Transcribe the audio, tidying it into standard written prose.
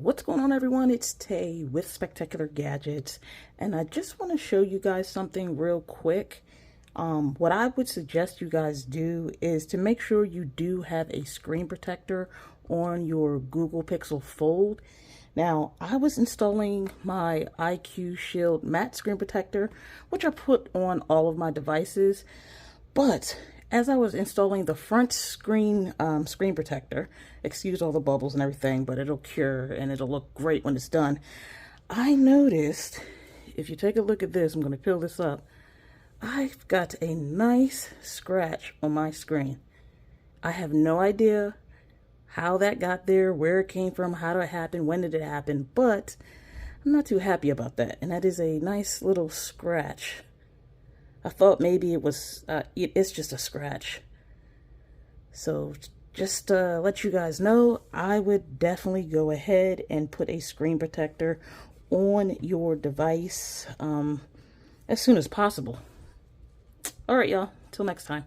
What's going on, everyone? It's Tay with Spectacular Gadgets, and I just want to show you guys something real quick. What I would suggest you guys do is to make sure you do have a screen protector on your Google Pixel Fold. Now, I was installing my IQ Shield matte screen protector, which I put on all of my devices, but as I was installing the front screen screen protector, excuse all the bubbles and everything, but it'll cure and it'll look great when it's done. I noticed, if you take a look at this, I'm going to peel this up, I've got a nice scratch on my screen. I have no idea how that got there, where it came from, how did it happen, when did it happen, but I'm not too happy about that. And that is a nice little scratch. I thought maybe it was, it's just a scratch. So just to let you guys know, I would definitely go ahead and put a screen protector on your device as soon as possible. All right, y'all. Till next time.